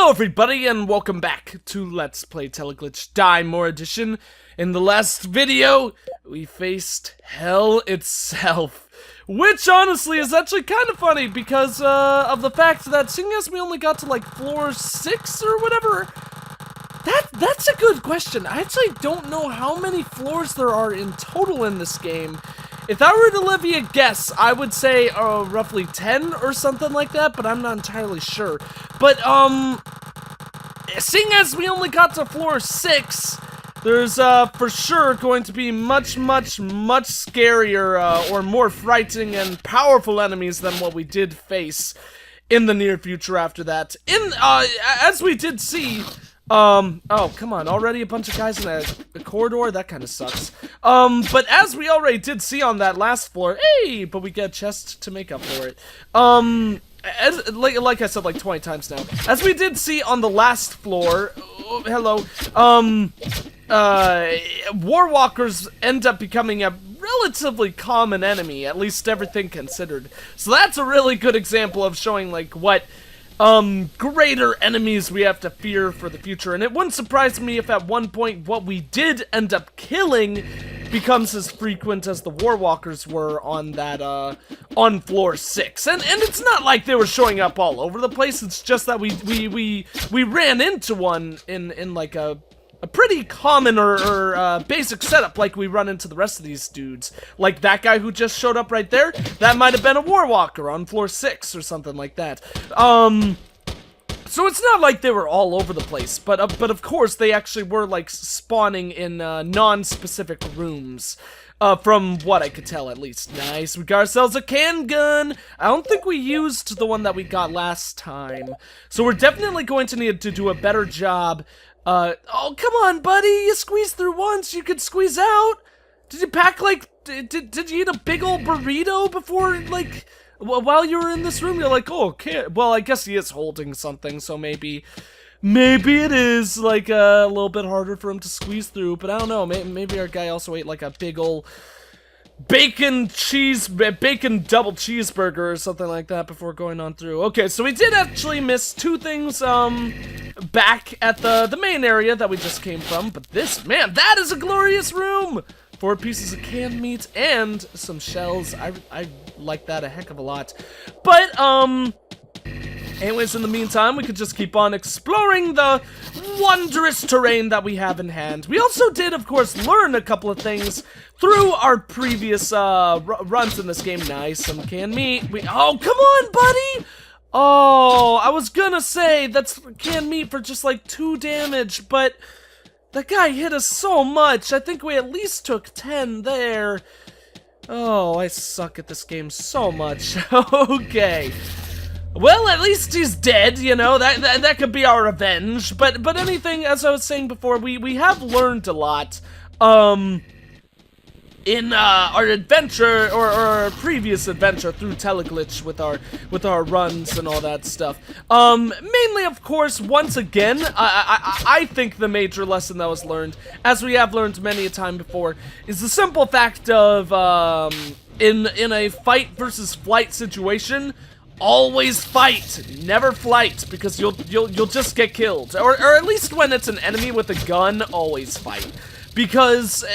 Hello everybody and welcome back to Let's Play Teleglitch Die More Edition. In the last video, we faced hell itself. Which honestly is actually kind of funny because of the fact that seeing as we only got to like floor 6 or whatever, that's a good question. I actually don't know how many floors there are in total in this game. If I were to levy a guess, I would say roughly 10 or something like that, but I'm not entirely sure. But, seeing as we only got to floor 6, there's, for sure going to be much scarier, or more frightening and powerful enemies than what we did face in the near future after that. As we did see, oh, come on, already a bunch of guys in a corridor? That kind of sucks. But as we already did see on that last floor, hey, but we get a chest to make up for it. Like I said like 20 times now, as we did see on the last floor, oh, hello, Warwalkers end up becoming a relatively common enemy, at least everything considered. So that's a really good example of showing like what greater enemies we have to fear for the future, and it wouldn't surprise me if at one point what we did end up killing becomes as frequent as the Warwalkers were on that, on floor 6. And it's not like they were showing up all over the place, it's just that we ran into one in like a pretty common or basic setup like we run into the rest of these dudes. Like that guy who just showed up right there, that might have been a Warwalker on floor 6 or something like that. So it's not like they were all over the place, but of course they actually were like spawning in non-specific rooms. From what I could tell, at least. Nice, we got ourselves a can gun. I don't think we used the one that we got last time, so we're definitely going to need to do a better job. Oh, come on, buddy, you squeezed through once, you could squeeze out. Did you pack, like, did you eat a big old burrito before, like, while you were in this room? You're like, oh, okay, well, I guess he is holding something, so maybe it is, like, a little bit harder for him to squeeze through, but I don't know, maybe our guy also ate, like, a big old bacon double cheeseburger or something like that before going on through. Okay, so we did actually miss two things, back at the main area that we just came from, but this, man, that is a glorious room! 4 pieces of canned meat and some shells. I like that a heck of a lot. But, anyways, in the meantime, we could just keep on exploring the wondrous terrain that we have in hand. We also did, of course, learn a couple of things through our previous, runs in this game. Nice, some canned meat. Oh, come on, buddy! Oh, I was gonna say, that's canned meat for just like 2 damage, but that guy hit us so much. I think we at least took 10 there. Oh, I suck at this game so much. Okay. Well, at least he's dead, you know, that could be our revenge. But anything, as I was saying before, we have learned a lot. In our adventure or our previous adventure through Teleglitch with our runs and all that stuff. Mainly, of course, once again, I think the major lesson that was learned, as we have learned many a time before, is the simple fact of in a fight versus flight situation, always fight, never flight, because you'll just get killed, or at least when it's an enemy with a gun, always fight. Because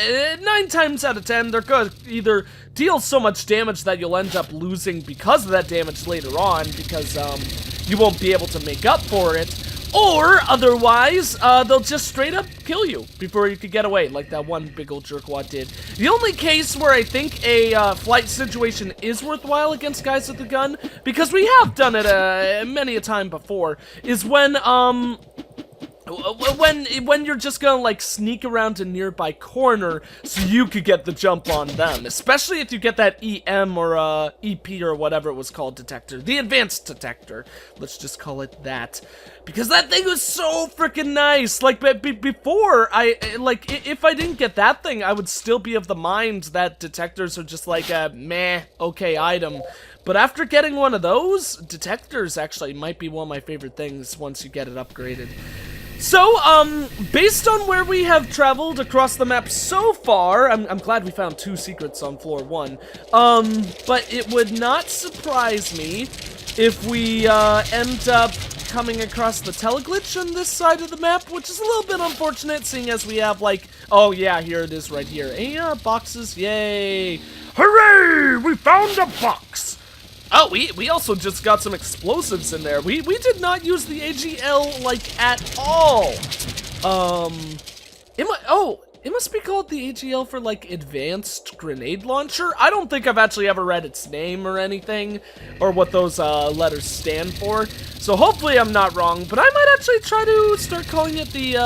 9 times out of 10, they're gonna either deal so much damage that you'll end up losing because of that damage later on, because you won't be able to make up for it, or otherwise, they'll just straight up kill you before you could get away, like that one big old jerkwad did. The only case where I think a flight situation is worthwhile against guys with a gun, because we have done it many a time before, is when you're just gonna like sneak around a nearby corner so you could get the jump on them, especially if you get that EM or EP or whatever it was called detector, the advanced detector, let's just call it that, because that thing was so freaking nice. Like before, if I didn't get that thing, I would still be of the mind that detectors are just like a meh, okay item. But after getting one of those, detectors actually might be one of my favorite things once you get it upgraded. So, based on where we have traveled across the map so far, I'm glad we found 2 secrets on floor 1, but it would not surprise me if we end up coming across the Teleglitch on this side of the map, which is a little bit unfortunate, seeing as we have, like, oh yeah, here it is right here. Boxes, yay! Hooray! We found a box! Oh, we also just got some explosives in there. We did not use the AGL, like, at all. It must be called the AGL for, like, Advanced Grenade Launcher. I don't think I've actually ever read its name or anything, or what those letters stand for. So hopefully I'm not wrong, but I might actually try to start calling it the,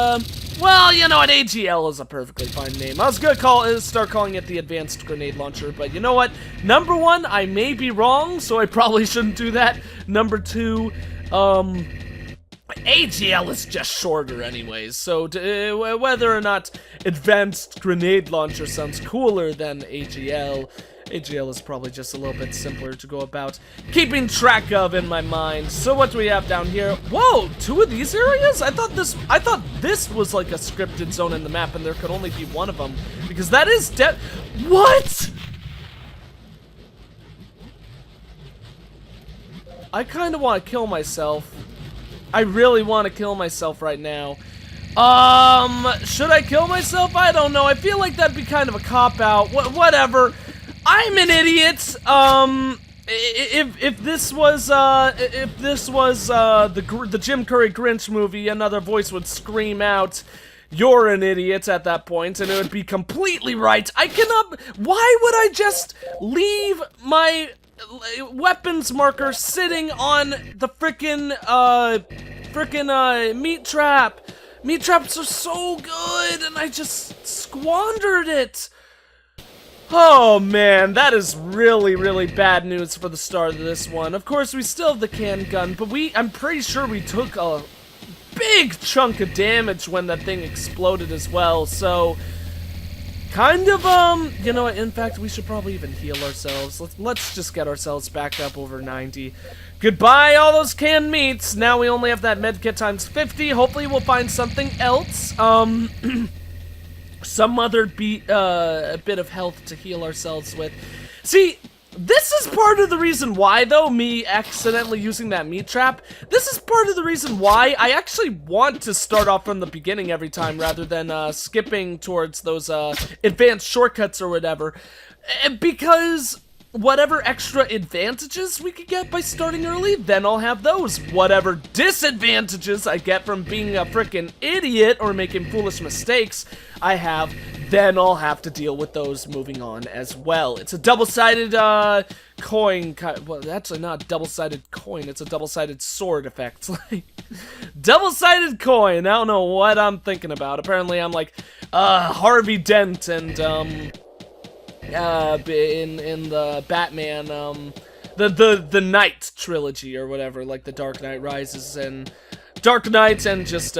well, you know what, AGL is a perfectly fine name. I was gonna start calling it the Advanced Grenade Launcher, but you know what? Number one, I may be wrong, so I probably shouldn't do that. Number two, AGL is just shorter anyways, so whether or not Advanced Grenade Launcher sounds cooler than AGL, AGL is probably just a little bit simpler to go about keeping track of in my mind. So what do we have down here? Whoa, 2 of these areas? I thought this was like a scripted zone in the map and there could only be one of them, because that is what? I kind of want to kill myself. I really want to kill myself right now. Should I kill myself? I don't know. I feel like that'd be kind of a cop-out. Whatever. I'm an idiot. If this was the Jim Carrey Grinch movie, another voice would scream out, "You're an idiot," at that point, and it would be completely right. I cannot. Why would I just leave my weapons marker sitting on the frickin' meat trap? Meat traps are so good, and I just squandered it. Oh man, that is really, really bad news for the start of this one. Of course, we still have the can gun, but I'm pretty sure we took a big chunk of damage when that thing exploded as well, so kind of, you know what, in fact, we should probably even heal ourselves. Let's just get ourselves back up over 90. Goodbye, all those canned meats. Now we only have that medkit times 50. Hopefully we'll find something else. Some other bit of health to heal ourselves with. See, this is part of the reason why, though, me accidentally using that meat trap, this is part of the reason why I actually want to start off from the beginning every time rather than skipping towards those advanced shortcuts or whatever. Because whatever extra advantages we could get by starting early, then I'll have those. Whatever disadvantages I get from being a frickin' idiot or making foolish mistakes I have, then I'll have to deal with those moving on as well. It's a double-sided coin, well, actually not a double-sided coin, it's a double-sided sword effect. Like, double-sided coin, I don't know what I'm thinking about. Apparently I'm like, Harvey Dent and, in the Batman, the Knight trilogy or whatever, like the Dark Knight Rises and Dark Knight and just,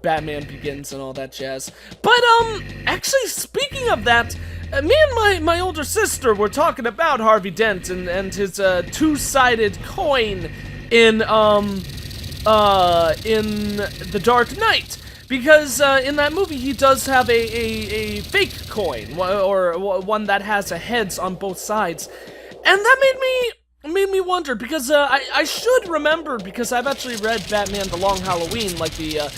Batman Begins and all that jazz. But, actually, speaking of that, me and my older sister were talking about Harvey Dent and his, two-sided coin in The Dark Knight. Because, in that movie, he does have a fake coin, or one that has a heads on both sides. And that made me wonder, because, I should remember, because I've actually read Batman The Long Halloween, like the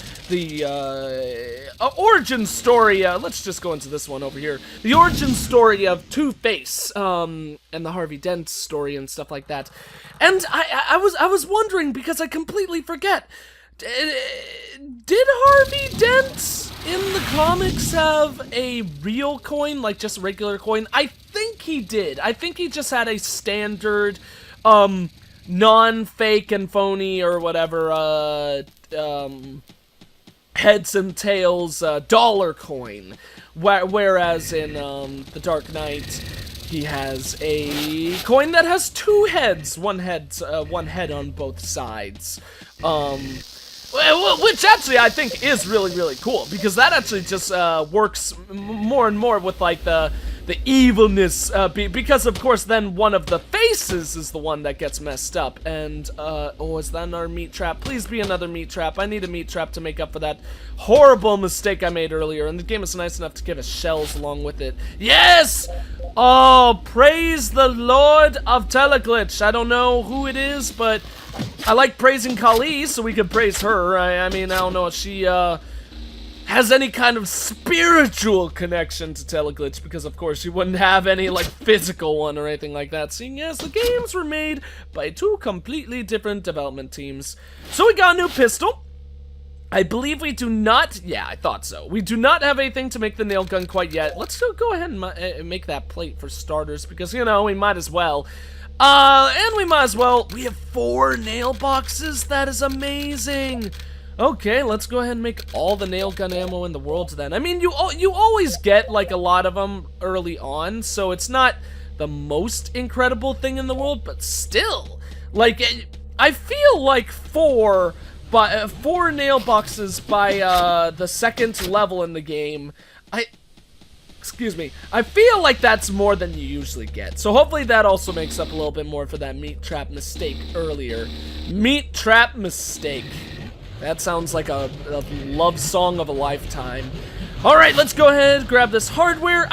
origin story, let's just go into this one over here. The origin story of Two-Face, and the Harvey Dent story and stuff like that. And I was wondering, because I completely forget, did Harvey Dent in the comics have a real coin, like just a regular coin? I think he did. I think he just had a standard, non-fake and phony or whatever, heads and tails, dollar coin. Whereas in, The Dark Knight, he has a coin that has two heads. One head on both sides. Which actually I think is really, really cool, because that actually just works more and more with like the evilness, because of course then one of the faces is the one that gets messed up. And oh, is that another meat trap? Please be another meat trap. I need a meat trap to make up for that horrible mistake I made earlier, and the game is nice enough to give us shells along with it. Yes! Oh, praise the Lord of Teleglitch. I don't know who it is, but I like praising Kali, so we could praise her. I mean, I don't know if she has any kind of spiritual connection to Teleglitch, because of course she wouldn't have any like physical one or anything like that, seeing as the games were made by two completely different development teams. So we got a new pistol. I believe we do not, yeah, I thought so. We do not have anything to make the nail gun quite yet. Let's go ahead and make that plate for starters, because, you know, we might as well. And we might as well, we have 4 nail boxes. That is amazing. Okay, let's go ahead and make all the nail gun ammo in the world then. I mean, you always get, like, a lot of them early on, so it's not the most incredible thing in the world, but still, like, I feel like 4 nail boxes by the second level in the game, excuse me, I feel like that's more than you usually get. So hopefully that also makes up a little bit more for that meat trap mistake earlier. Meat trap mistake. That sounds like a love song of a lifetime. Alright, let's go ahead, grab this hardware.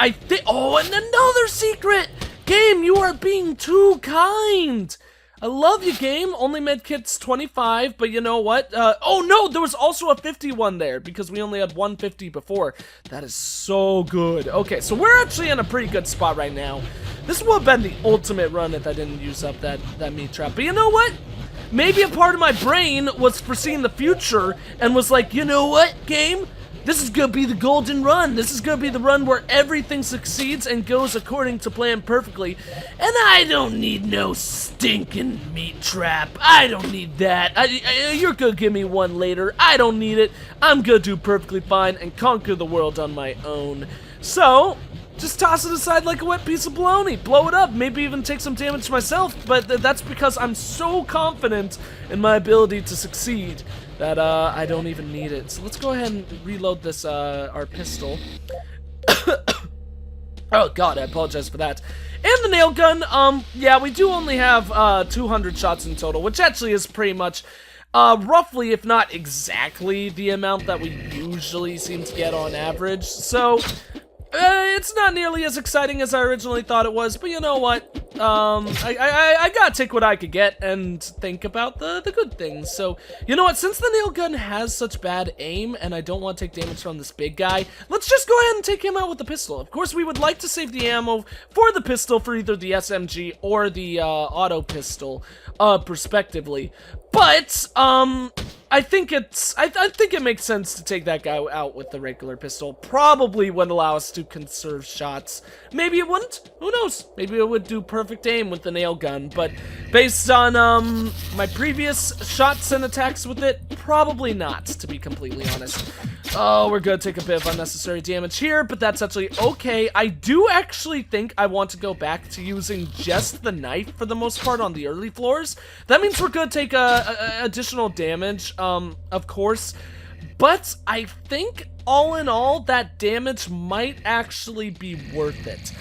Oh, and another secret! Game, you are being too kind! I love you, game. Only medkit's 25, but you know what? Oh no, there was also a 51 there, because we only had 150 before. That is so good. Okay, so we're actually in a pretty good spot right now. This would have been the ultimate run if I didn't use up that meat trap. But you know what? Maybe a part of my brain was foreseeing the future and was like, you know what, game? This is gonna be the golden run. This is gonna be the run where everything succeeds and goes according to plan perfectly. And I don't need no stinking meat trap. I don't need that. You're gonna give me one later. I don't need it. I'm gonna do perfectly fine and conquer the world on my own. So, just toss it aside like a wet piece of bologna. Blow it up. Maybe even take some damage myself. But that's because I'm so confident in my ability to succeed that I don't even need it. So let's go ahead and reload this our pistol. Oh god, I apologize for that. And the nail gun, yeah, we do only have 200 shots in total, which actually is pretty much roughly, if not exactly, the amount that we usually seem to get on average. So it's not nearly as exciting as I originally thought it was, but you know what? I gotta take what I could get and think about the good things. So, you know what? Since the nail gun has such bad aim and I don't want to take damage from this big guy, let's just go ahead and take him out with the pistol. Of course, we would like to save the ammo for the pistol for either the SMG or the auto pistol, respectively. But, I think it makes sense to take that guy out with the regular pistol. Probably would allow us to conserve shots. Maybe it wouldn't. Who knows? Maybe it would do perfect aim with the nail gun. But based on my previous shots and attacks with it, probably not, to be completely honest. Oh, we're gonna take a bit of unnecessary damage here, but that's actually okay. I do actually think I want to go back to using just the knife for the most part on the early floors. That means we're gonna take additional damage, of course, but I think all in all that damage might actually be worth it.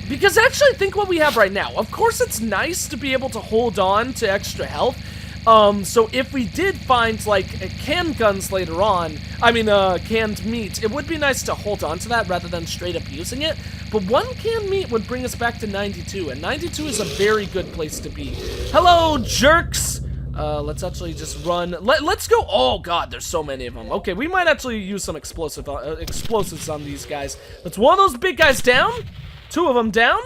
Because actually think what we have right now. Of course it's nice to be able to hold on to extra health. So if we did find, like, canned guns later on, I mean, canned meat, it would be nice to hold on to that rather than straight up using it. But 1 canned meat would bring us back to 92, and 92 is a very good place to be. Hello, jerks! Let's actually just run. Let's go. Oh god, there's so many of them. Okay, we might actually use some explosives on these guys. That's one of those big guys down. 2 of them down.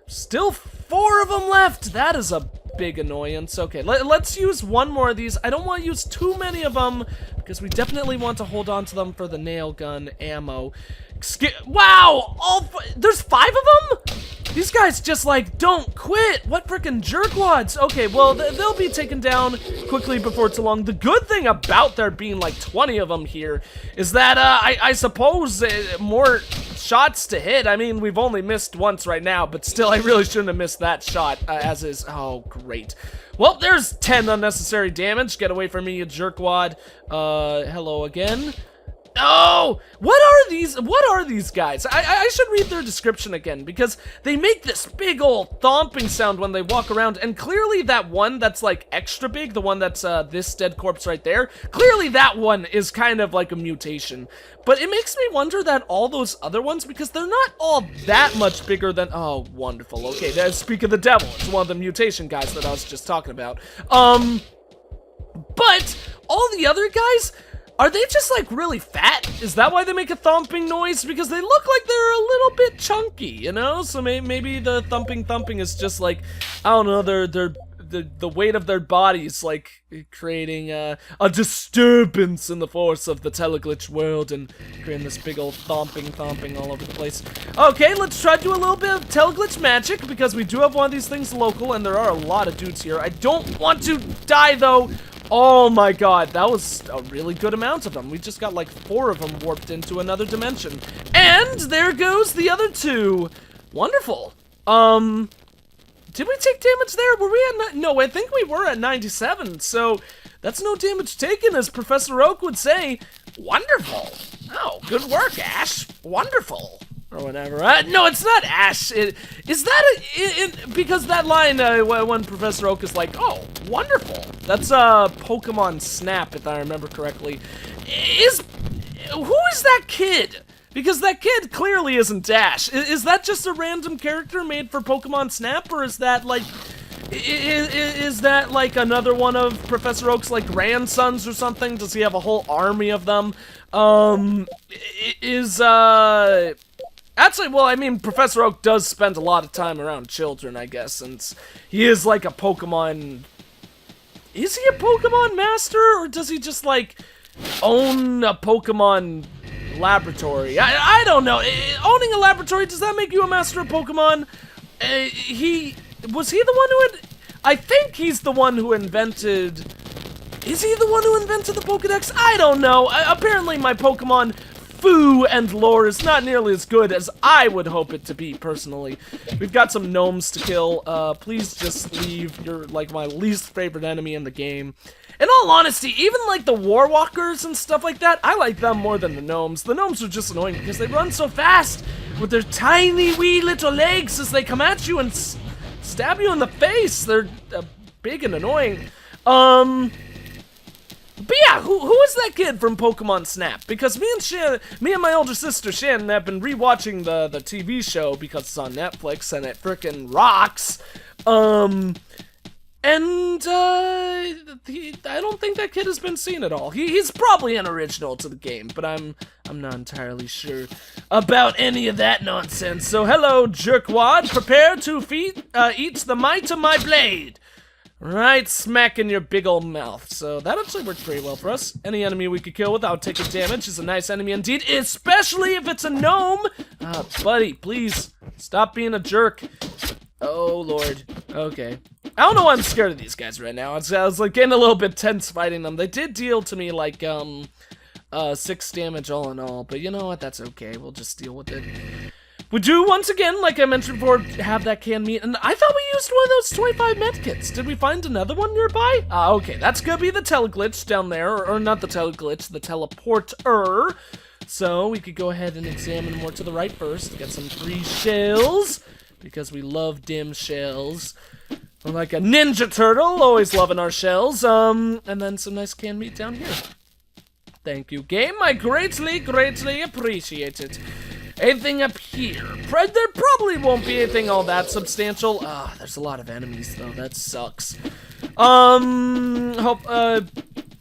Still 4 of them left. That is a big annoyance. Okay, let's use 1 more of these. I don't want to use too many of them because we definitely want to hold on to them for the nail gun ammo. Wow! There's 5 of them? These guys just, like, don't quit. What frickin' jerkwads? Okay, well, they'll be taken down quickly before too long. The good thing about there being, like, 20 of them here is that, I suppose more shots to hit. I mean, we've only missed once right now, but still, I really shouldn't have missed that shot, as is. Oh, great. Well, there's 10 unnecessary damage. Get away from me, you jerkwad. Hello again. Oh, what are these guys? I should read their description again, because they make this big old thomping sound when they walk around, and clearly that one that's like extra big, the one that's this dead corpse right there, clearly that one is kind of like a mutation. But it makes me wonder that all those other ones, because they're not all that much bigger than, oh, wonderful. Okay, speak of the devil, it's one of the mutation guys that I was just talking about. But all the other guys, are they just like really fat? Is that why they make a thumping noise? Because they look like they're a little bit chunky, you know? So maybe the thumping is just like, I don't know, the weight of their bodies like creating a disturbance in the force of the Teleglitch world and creating this big old thumping all over the place. Okay, let's try to do a little bit of Teleglitch magic, because we do have one of these things local and there are a lot of dudes here. I don't want to die though. Oh my god, that was a really good amount of them. We just got like 4 of them warped into another dimension. And there goes the other 2. Wonderful. Did we take damage there? Were we at no, I think we were at 97, so that's no damage taken, as Professor Oak would say. Wonderful. Oh, good work, Ash. Wonderful. Or whatever. No, it's not Ash. Is that because that line when Professor Oak is like, oh, wonderful. That's Pokemon Snap, if I remember correctly. Who is that kid? Because that kid clearly isn't Ash. Is that just a random character made for Pokemon Snap, or is that like, is that like another one of Professor Oak's like grandsons or something? Does he have a whole army of them? Actually, well, I mean, Professor Oak does spend a lot of time around children, I guess, and he is like a Pokemon... Is he a Pokemon master, or does he just, like, own a Pokemon laboratory? I don't know. Owning a laboratory, does that make you a master of Pokemon? Was he the one who had... I think he's the one who invented... Is he the one who invented the Pokedex? I don't know. Apparently my Pokemon... foo and lore is not nearly as good as I would hope it to be, personally. We've got some gnomes to kill. Please just leave. You're, like, my least favorite enemy in the game. In all honesty, even, like, the Warwalkers and stuff like that, I like them more than the gnomes. The gnomes are just annoying because they run so fast with their tiny wee little legs as they come at you and stab you in the face. They're big and annoying. But yeah, who is that kid from Pokemon Snap? Because me and my older sister Shannon have been rewatching the TV show because it's on Netflix and it frickin' rocks. I don't think that kid has been seen at all. He's probably an original to the game, but I'm not entirely sure about any of that nonsense. So hello, jerkwad. Prepare to eat the might of my blade. Right smack in your big old mouth. So that actually worked pretty well for us. Any enemy we could kill without taking damage is a nice enemy indeed, especially if it's a gnome. Buddy, please stop being a jerk. Oh lord. Okay. I don't know why I'm scared of these guys right now. I was like getting a little bit tense fighting them. They did deal to me like 6 damage all in all, but you know what? That's okay. We'll just deal with it. We do, once again, like I mentioned before, have that canned meat, and I thought we used one of those 25 medkits. Did we find another one nearby? Okay, that's gonna be the Teleglitch down there, or not the Teleglitch, the teleporter. So we could go ahead and examine more to the right first, get some free shells, because we love dim shells. We're like a ninja turtle, always loving our shells, and then some nice canned meat down here. Thank you, game, I greatly, greatly appreciate it. Anything up here? There probably won't be anything all that substantial. There's a lot of enemies though. That sucks.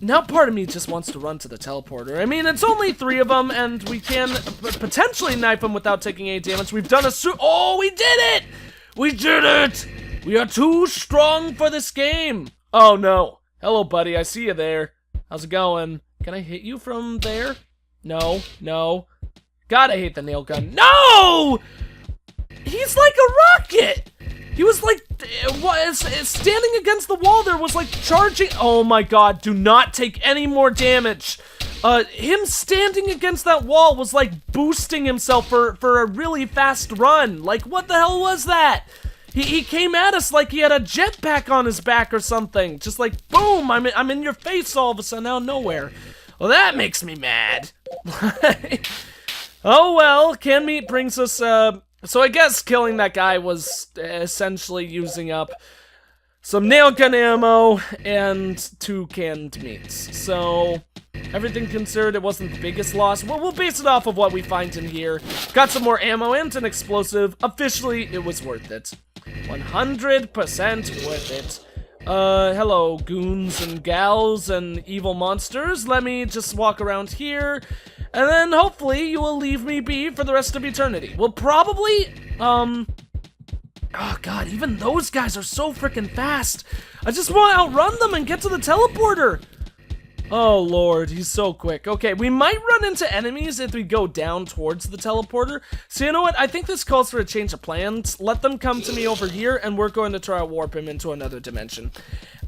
Now part of me just wants to run to the teleporter. I mean, it's only 3 of them, and we can potentially knife them without taking any damage. We've done oh, we did it! We did it! We are too strong for this game. Oh no. Hello, buddy. I see you there. How's it going? Can I hit you from there? No. No. God, I hate the nail gun. No! He's like a rocket! He was like, standing against the wall there was like charging. Oh my god, do not take any more damage. Him standing against that wall was like boosting himself for a really fast run. Like, what the hell was that? He came at us like he had a jetpack on his back or something. Just like, boom, I'm in your face all of a sudden out of nowhere. Well, that makes me mad. Oh well, canned meat brings us, so I guess killing that guy was essentially using up some nail gun ammo and 2 canned meats. So, everything considered, it wasn't the biggest loss. Well, we'll base it off of what we find in here. Got some more ammo and an explosive. Officially, it was worth it. 100% worth it. Hello, goons and gals and evil monsters. Let me just walk around here, and then hopefully you will leave me be for the rest of eternity. We'll probably, oh god, even those guys are so freaking fast. I just want to outrun them and get to the teleporter. Oh lord, he's so quick. Okay, we might run into enemies if we go down towards the teleporter. So you know what? I think this calls for a change of plans. Let them come to me over here, and we're going to try to warp him into another dimension.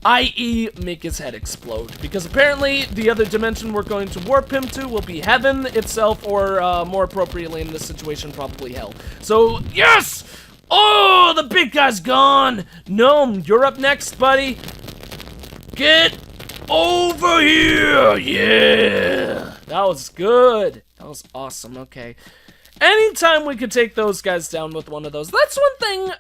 I.e., make his head explode. Because apparently, the other dimension we're going to warp him to will be heaven itself, or more appropriately in this situation, probably hell. So, yes! Oh, the big guy's gone! Gnome, you're up next, buddy. Get over here! Yeah! That was good. That was awesome. Okay. Anytime we could take those guys down with one of those. That's one thing,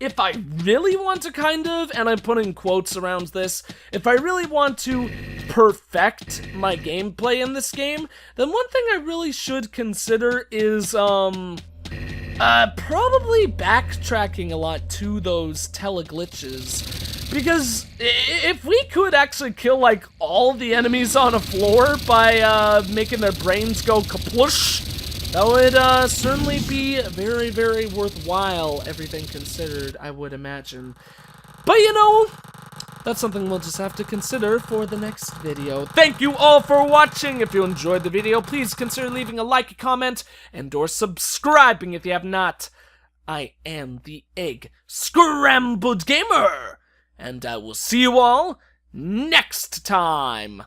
if I really want to kind of, and I'm putting quotes around this, if I really want to perfect my gameplay in this game, then one thing I really should consider is, probably backtracking a lot to those teleglitches. Because if we could actually kill, like, all the enemies on a floor by, making their brains go kaplush, that would, certainly be very, very worthwhile, everything considered, I would imagine. But, you know, that's something we'll just have to consider for the next video. Thank you all for watching. If you enjoyed the video, please consider leaving a like, a comment, and or subscribing if you have not. I am the EggScrambledGamer, and I will see you all next time.